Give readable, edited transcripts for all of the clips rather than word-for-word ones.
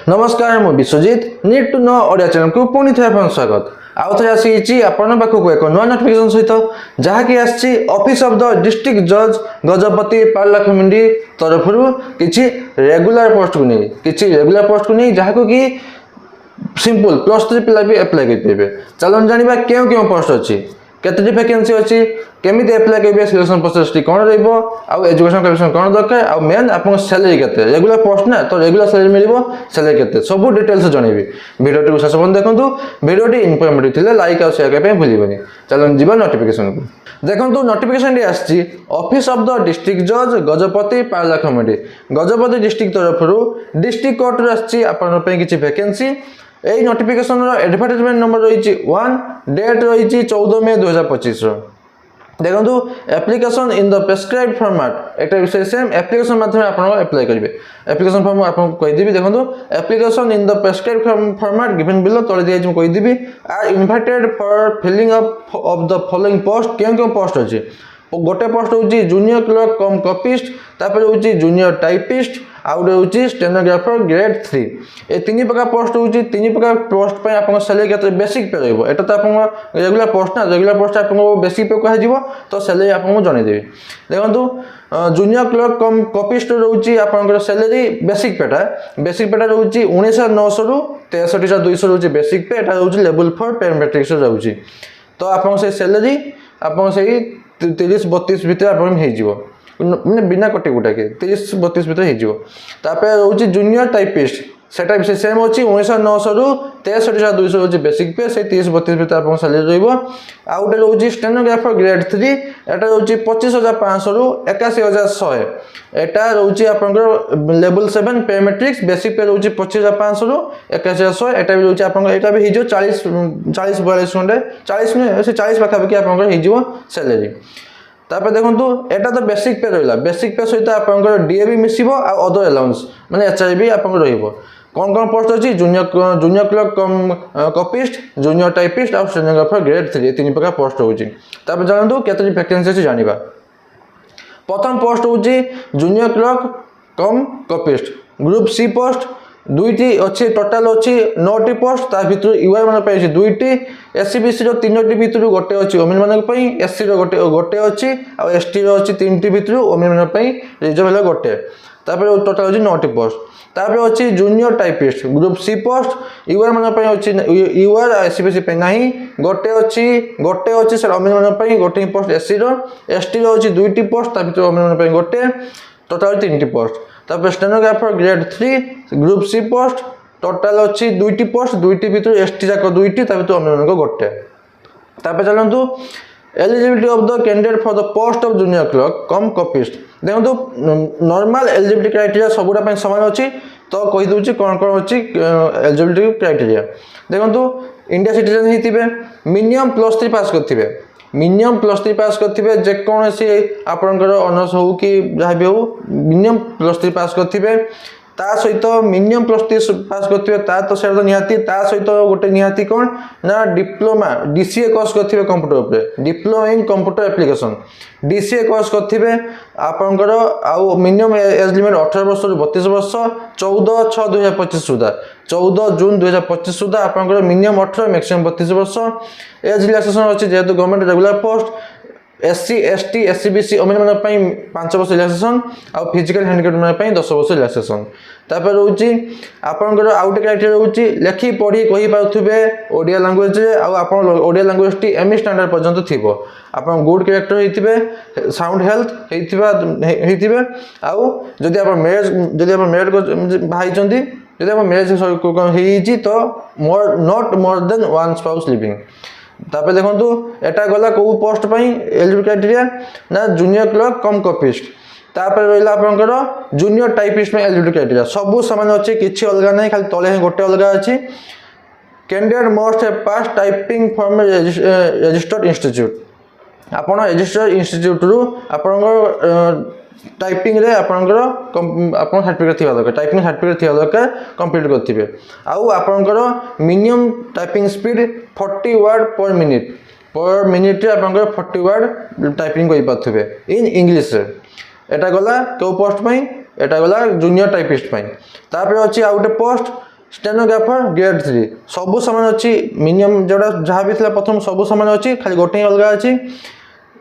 नमस्कार मु Biswajit need to know Odia channel को पुणी थे स्वागत आउ थे आसी आपण पाखक एक नुआ नोटिफिकेशन सहित जहाँकि आसी ऑफिस ऑफ द डिस्ट्रिक्ट जज गजपति पारलाखेमुंडी तरफ किसी रेगुलर पोस्ट को नहीं जहाँ को कि सिंपल +3 पिला भी अप्लाई कर चलन जाना क्यों क्यों पोस्ट अच्छी केतटी वैकेंसी अच्छी केमी अप्लाई करेंगे सिलेक्शन प्रोसेस कौन रहा एजुकेशन क्वालिफिकेशन कौन दरकार आउ मेन आप सैलरी के रेगुलर पोस्ट ना तो रेगुलर सैलरी मिल सैलरी के सब डिटेल्स जनइबी भिडियो शेष पर्यटन देखो भिडियो इनफर्मेटिव थे लाइक और शेयर करने भूलि चलन जी नोटिफिकेशन को देखो नोटिफिकेशन आसी ऑफिस ऑफ द डिस्ट्रिक्ट जज गजपति पारलाखेमुंडी गजपति डिस्ट्रिक्ट तरफ डिस्ट्रिक्ट कोर्ट आसी किसी वैकेंसी यही नोटिफिकेशन एडवर्टाइजमेंट नंबर रही 1 डेट रही 14 मई 2025 देखो application in the prescribed format एक विषय सेम एप्लिकेशन माध्यम आप अप्लाई करेंगे एप्लिकेशन फॉर्म आपको कहीदेवी देखो application in the prescribed format given below तले दिखाई कहीदेवी are invited for filling up of the following post क्यों क्यों पोस्ट अच्छी गोटे पोस्ट हूँ जूनियर क्लर्क कम कॉपिस्ट तापर हूँ जूनियर टाइपिस्ट आउ हूँ स्टेनोग्राफर ग्रेड 3 ये तीन प्रकार पोस्ट हूँ तीन प्रकार पोस्ट पर आप सैलरी के बेसिक पे रहा है तो आप रेगुलर पोस्ट ना रेगुलर पोस्ट आपको बेसिक पे कह तो सैलरी आपको जनईदेवी देखो जूनियर क्लर्क कम कॉपिस्ट रोचे आप सैलरी बेसिक पेटा रोचे 19,900 रु 63,200 रोचे बेसिक पे एटा रोचे लेवल 4 पैरामेट्रिक्स रोचे तो आप सैलरी आप 30-32 भितर आप मैंने बिना कटे गुटा के 30-32 भितर होपर रोचे जूनियर टाइपिस्ट सेटा भी सेम अच्छी 19,900 रु 63,200 रोचे बेसिक पे से 30-32 भितर आप सैलरी रोटे रोचे स्टेनोग्राफर ग्रेड 3 एटा रोचे 25,500 रु 81,100 एटा रोचे आप लेवल 7 पैरामेट्रिक्स बेसिक पे रोचे 25,500 रु 81,100 एटा भी रोचे आप 40-42 घंटे 40 पाखापाखि आप सैलरी तापर देखो एटा तो बेसिक पे रहा बेसिक पे सहित आप डीए भी मिसिबो आ अदर अलाउंस माने एचआर भी आप कौन कौन पोस्ट अच्छी junior clerk cum copyist junior typist और स्टेनोग्राफर ग्रेड 3 तीन प्रकार पोस्ट होची तापर जानतु केतरी वैकेंसी अछि जानिबा प्रथम पोस्ट होची junior clerk cum copyist group C post दुईटी अच्छी टोटाल अच्छी 9टी पोस्ट ता भितर यूआर मान पे दुईटी एससीबीसी रो 3टी भितर गोटे अच्छी ओमेन मान पे एससी रो गोटे अच्छी आ एसटी रो अच्छी 3टी भितर ओमेन मान पे रिजर्व है गोटे तापर टोटाल अच्छी 9टी पोस्ट तापर अच्छी junior typist group C post UR मान पे अच्छी यूआर एससीबीसी पे नहीं गोटे अच्छी सर ओमेन मान पे गोटे पोस्ट एससी रो एसटी रो अच्छी दुईटी पोस्ट ता भितर ओमेन मान पे गोटे टोटाल 3टी पोस्ट तापर stenographer grade 3 group C post total अच्छी दुईटी पोस्ट दुईटी भितर एसटी जाक दुईटी ता भितर ओमेन मान गोटे तापर चलतु eligibility of the candidate for the post of junior clerk cum copyist देखो नॉर्मल एलिजिबिलिटी क्राइटेरिया सबुटा समान अच्छी तो कही दूसरी कौन कौन अच्छी एलिजिबिलिटी क्राइटेरिया देखो इंडिया सिटीजन होते मिनिमम +3 पास करते मिनिमम +3 पास करते जेकोसी आपणकर ऑनर्स हो कि जहाँ भी हो मिनिमम +3 पास करते ता सहित मिनिमम +3 पास करते तो से निहाती ता सहित गोटे निहाती कौन ना डिप्लोमा डीसीए कोर्स करते कंप्यूटर उपरे diploma in computer application DCA course करते आपणकर आउ मिनिमम एज लिमिट 18 वर्ष रु 32 वर्ष 14/6/2025 सुधा 14 जून 2025 सुधा आपणकर मिनिमम 18 मैक्सिमम 32 वर्ष एज रिलैक्सेशन अच्छी जेहेतु government regular post SC ST SCBC women मान 5 वर्ष रिलैक्सेशन आ फिजिकल हैंडिकैप मान 10 वर्ष रिलैक्सेशन तापर रोची आपनकर आउट क्राइटेरिया रोची लेखि पढ़ी कहि पाउथबे ओडिया लैंग्वेज आ आपन Odia language T ME standard पर्यंत थिबो आपन गुड कैरेक्टर हेतिबे साउंड हेल्थ हेतिबे आ जदि आपन मैरिज भाई चंदी जदि आपन मैरिज हेइची तो not more than one spouse living तापर देखो एटा गला को पोस्ट एलिजिबिलिटी क्राइटेरिया ना जूनियर क्लर्क कम कॉपिस्ट तापर रहा आपंकर जूनियर टाइपिस्ट में एलिजिबिलिटी क्राइटेरिया सब सामान अच्छे किसी अलग ना खाली तले गोटे अलग अच्छी candidate must have pass typing from registered institute आपन रजिस्टर्ड इंस्टीट्यूट रु आपन टाइपिंग रे आपनकर आपन सर्टिफिकेट थिबा दरकार टाइपिंग सर्टिफिकेट थिबा दरकार कंप्लीट करथिबे आउ आपनकर minimum typing speed 40 word per minute रे आपनकर 40 वर्ड टाइपिंग करि पाथबे इन इंग्लिश रे एटा गला को पोस्ट पई एटा गला जूनियर टाइपिस्ट पई तापर अछि आ गोटे पोस्ट स्टेनोग्राफर ग्रेड 3 सब सामान अच्छी मिनिमम जोड़ा जहाँ भी प्रथम सब सामान अच्छी खाली गोटे ही अलग अच्छी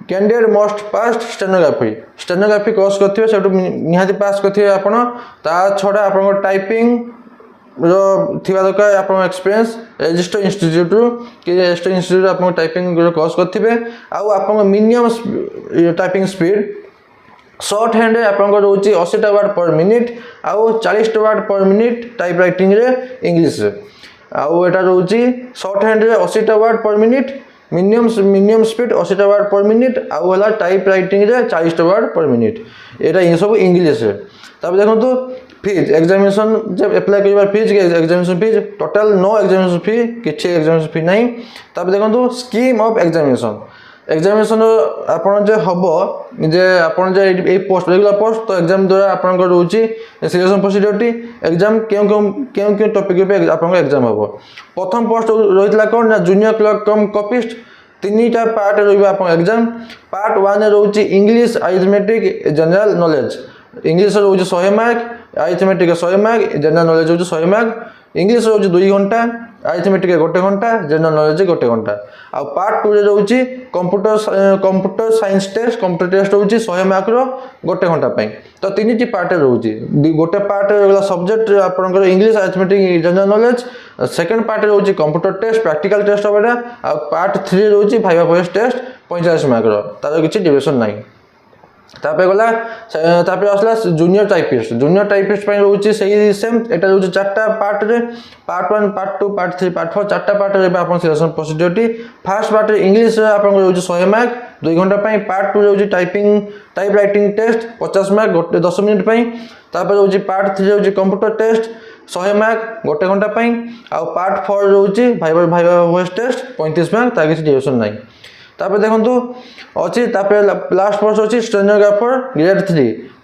candidate must pass stenography course करते से निहाती पास करेंगे आपड़ ता छड़ा आप टाइपिंग थिबा दरकार आप एक्सपीरियंस रजिस्टर इंस्टीट्यूट कि रजिस्टर इंस्टीट्यूट आप टाइपिंग कोर्स करेंगे आप minimum typing speed short hand आप रोचे 80 वर्ड पर मिनिट आउ 40 word per minute type writing रे इंग्लिश आउ एटा रोचे शॉर्ट हैंड रे 80 word per minute minimum speed 80 word per minute आउ है टाइप राइटिंग रे 40 वर्ड पर मिनिट एटा ये सब इंग्लिश रे तब देखो फीज एग्जामिनेशन जब अप्लाई कर fees examination fees total no examination fee किसी एग्जामिनेशन फी नहीं तब देखो स्कीम ऑफ एग्जामिनेशन आपन जे हबो जे आपन जे ए पोस्ट रेगुलर पोस्ट तो एग्जाम द्वारा आपन रोची सिलेक्शन प्रोसीजर एग्जाम क्यों टॉपिक पे आपन एग्जाम हबो प्रथम पोस्ट रहितला कोन ना जूनियर क्लर्क कम कॉपिस्ट तीनटा पार्ट रहबा आपन एग्जाम पार्ट 1 रोची English arithmetic general knowledge English रोची 100 mark arithmetic 100 mark general knowledge रोची 100 मार्क इंग्लिश रोची 2 घंटा अरिथमेटिक 1 घंटा जनरल नॉलेज 1 घंटा आ पार्ट 2 रे रोची computer science test computer test रोची 100 मार्क रो 1 घंटा पई तो तीनटी पार्ट रोची गोटे पार्ट रे सब्जेक्ट आपनकर English arithmetic general knowledge second part रोची कंप्यूटर टेस्ट प्रैक्टिकल टेस्ट होबेटा आ पार्ट 3 रोची भाइवा वॉइस टेस्ट 45 मार्क रो तार किछि डिविजन नाही तापे गला तापे असला जूनियर टाइपिस्ट पे रोची सही सेम एटा रोची चारटा पार्ट रे पार्ट 1 पार्ट 2 पार्ट 3 पार्ट 4 चारटा पार्ट रे आपन सिलेक्शन प्रोसीजर फर्स्ट पार्ट रे इंग्लिश रे आपन रोची 100 मार्क 2 घंटा पई पार्ट 2 रोची type writing test 50 mark 10 minute पई तापे रोची पार्ट 3 रोची कंप्यूटर टेस्ट 100 मार्क 1 घंटा पई आ पार्ट 4 रोची भाइवा वॉइस टेस्ट 35 मार्क ता किछि डिविजन नाही तापर देखंतु अछि तापर लास्ट पोस्ट अछि stenographer grade 3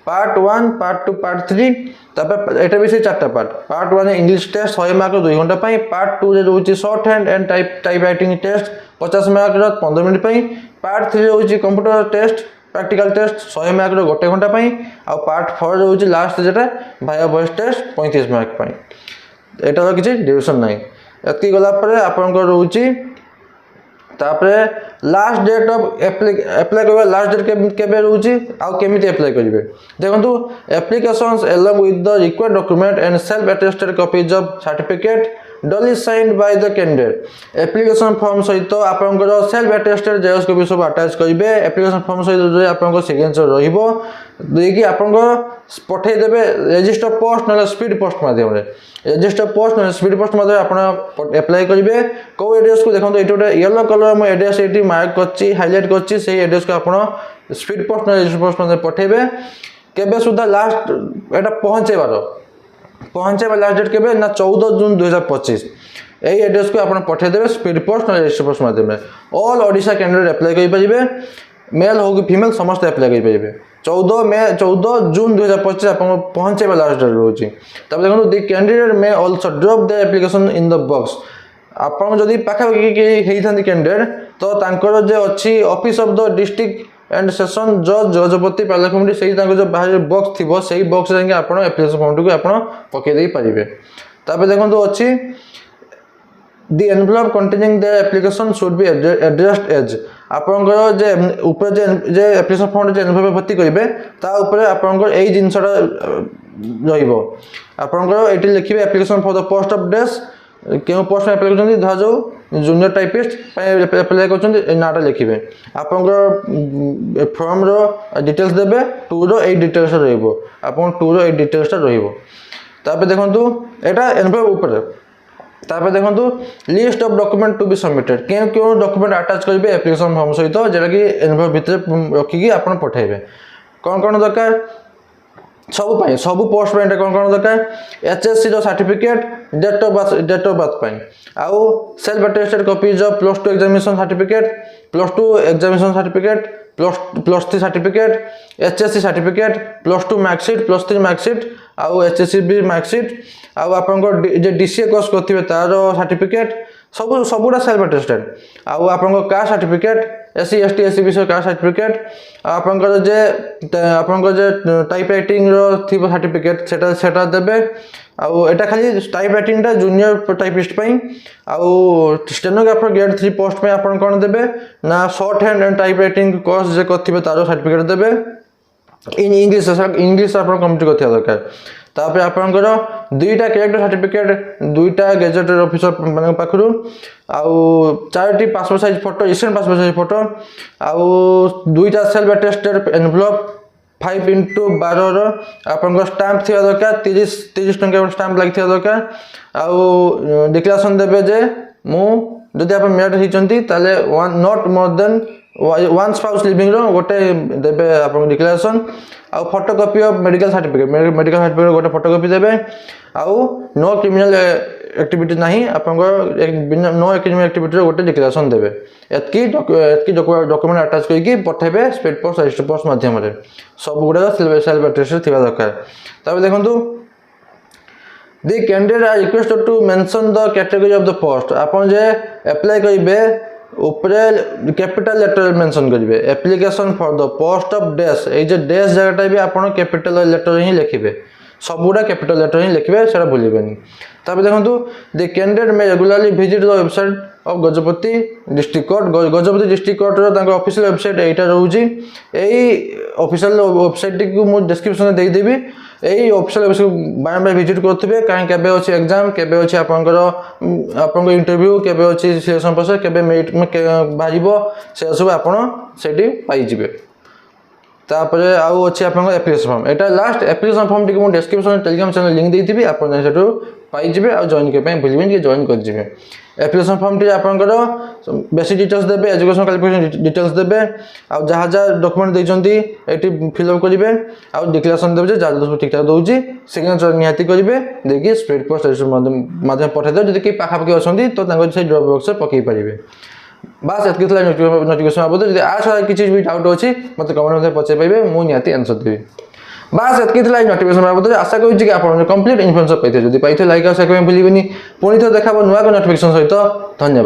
part 1 part 2 part 3 तापर एटा भी से चारटा पार्ट 1 इंग्लिश टेस्ट 100 मार्क 2 घंटा पई पार्ट 2 रे रोची short hand and type writing test 50 mark रो 15 मिनिट पई पार्ट 3 रोची computer test practical test 100 mark रो 1 घंटा पई आ पार्ट 4 रोची लास्ट जेटा भाइवा वॉइस टेस्ट 35 मार्क पई एटा किछि डिविजन नाही एतकी गला परे आपन रोची तापरे लास्ट डेट ऑफ अप्लाई करबा लास्ट डेट केबे रहउची आ केमिति अप्लाई करिवे देखंतु applications along with the required document and self attested copies of certificate duly signed by the candidate application form सहित आपनकर सेल्फ अटेस्टेड जेरोक्स कॉपी सब अटैच करिवे application form सहित आपनकर सिग्नेचर रहिबो देकी आपनकर पठै देबे रजिस्टर पोस्ट न स्पीड पोस्ट माध्यम रे रजिस्टर पोस्ट न स्पीड पोस्ट माध्यम आपण अप्लाई करिवे को एड्रेस को देखंतु एटोटा येलो कलर म एड्रेस एटी मार्क करछि हाइलाइट करछि सेही एड्रेस को आपण स्पीड पोस्ट न रजिस्टर पोस्ट माध्यम पठेबे केबे सुधा लास्ट एटा पहुंचे लास्ट डेट केबे ना 14 जून 2025 एई एड्रेस को आपण पठे देबे स्पीड पोस्ट न रजिस्टर पोस्ट माध्यम रे ऑल ओडिशा कैंडिडेट अप्लाई करि परिबे मेल हो कि फीमेल समस्त अप्लाई करि परिबे 14 जून 2025 आपण पहुंचे लास्ट डेट रोची तब देखो the candidate may also drop the application in the box आपण जदी पाखा कि हेइथांती कैंडिडेट तो तांकर जे अछि office of the district and session जज गजपति पार्लर कमिटी सही जो बाहर बॉक्स थिबो सही बॉक्स जाके आपण एप्लीकेशन फॉर्म को आपण पके दे परिबे तापर देखंतु अछि the envelope containing the application should be addressed as आपनकर जे ऊपर जे एप्लीकेशन फॉर्म जे एनवेलप भर्ती करिवे ता ऊपर आपनकर एई जिंसटा रहिबो आपनकर एटी लिखिबे application for the post of डेस केउ पोस्ट में अप्लाई करछन धा जो जूनियर टाइपिस्ट अप्लाई करछन नाटा लिखिबे आपनकर फॉर्म रो डिटेल्स देबे टू रो ए डिटेल्स रहइबो आपन टू रो ए डिटेल्स रहइबो तापर देखंतु एटा एनवेलप ऊपर तापर देखंतु list of document to be submitted केउ डॉक्यूमेंट अटैच करबे एप्लीकेशन फॉर्म सहित जेटा कि एनवेलप भीतर रखी कि आपन पठाइबे कोन दरकार सब पोस्ट पे कौन दरकार एचएससी रो सर्टिफिकेट डेट ऑफ बर्थ पाई आउ self attested copies of +2 examination certificate +2 examination certificate +3 certificate HSC certificate +2 marksheet +3 marksheet आउ एचएससी बी मार्कशीट आउ आपन जे डीसीए कोर्स करथिबे तार सर्टिफिकेट सबुरा सेल्फ अटेस्टेड आउ आपन caste certificate SC ST SCB caste certificate आपनकर जे टाइप राइटिंग रो थी सर्टिफिकेट सेटा देबे आउ एटा खाली टाइप राइटिंग टा जूनियर टाइपिस्ट पई आउ स्टेनोग्राफर ग्रेड 3 पोस्ट में आपन कोन देबे ना short hand and type writing course जे करथिबे तारो सर्टिफिकेट देबे इन इंग्लिश आपन कंप्लीट करथिया दरकार तापर आपनकर दुईटा कैरेक्टर सर्टिफिकेट दुईटा गेजेटेड ऑफिसर मान पाखरु आउ चारटी passport size photo recent passport size photo आउ दुईटा सेल्फ अटेस्टेड एनवलप 5x12 रो आपनकर स्टैम्प थिया दरकार 30 टंका स्टैम्प लागि थिया दरकार आउ डिक्लेरेशन देबे जे मु जदि आप मैरिड हिचंती ताले not more than one spouse living रो गोटे देबे आपन डिक्लेरेशन आउ फोटोकॉपी ऑफ मेडिकल सर्टिफिकेट गोटे फोटोकॉपी देबे आउ नो क्रिमिनल एक्टिविटी नाही आपन नो क्रिमिनल एक्टिविटी गोटे डिक्लेरेशन देबे एतकी डॉक्यूमेंट अटैच करके पठेबे स्पीड पोस्ट रजिस्टर पोस्ट माध्यम रे सब गुडा सेल्फ अटेस्टेड थिबा दरकार तबे देखंतु The candidate are requested to mention the category of the post. आपन जे अप्लाई करिबे ऊपरे कैपिटल लेटर मेंशन करिबे application for the post of डेस ए जे डेस जगटा भी आपन कैपिटल लेटर ही लिखिबे सबुडा कैपिटल लेटर ही लिखिबे सेरा भूलिबेनी तबे देखंतु the candidate may regularly visit the website of Gajapati district court Gajapati district court रो तांको ऑफिशियल वेबसाइट एटा रहउजी एई ऑफिशियल वेबसाइट को मु डिस्क्रिप्शन दे देबी एई ऑफिशियल वेबसाइट बार विजिट करथिबे काहे केबे अछि एग्जाम केबे अछि आपनकर इंटरव्यू केबे अछि सिलेक्शन प्रोसेस केबे मेरिट में बाजिबो से सब आपन सेठी पाई जिबे तापरे आउ अछि आपन एप्लीकेशन फॉर्म एटा लास्ट एप्लीकेशन फॉर्म टिक मु डिस्क्रिप्शन टेलीग्राम चैनल लिंक देई थिबी आपन सेठो पाई जिबे आ जॉइन के पे भूलिबेन कि जॉइन कर जिबे एप्लीकेशन फॉर्म टी आपनकर बेसिक डिटेल्स देबे एजुकेशन क्वालिफिकेशन डिटेल्स देबे आ जहा जा डॉक्यूमेंट दैचंती एटी फिल अप करिवे आ डिक्लेरेशन देबे जे जा ठीक ठाक दोउची सिग्नेचर निहाती करिवे देखि स्पीड पोस्ट माध्यम पठा दे जदि कि पाखा पकी असंती तो तांको से ड्रॉप बॉक्स पकई परिवे बस एतकी थला नोटिफिकेशन आबो जदि आ छडा किछि भी डाउट अछि मते कमेंट में पचे पाइबे मु निहाती आंसर देबी बस एतकी थला नोटिफिकेशन आबो आशा करू कि आपन कंप्लीट इन्फॉर्मेशन पाइथे जदि पाइथे लाइक और शेयर करबे भूलिबेनी पुनी तो देखाबो नुवा को नोटिफिकेशन सहित धन्यवाद।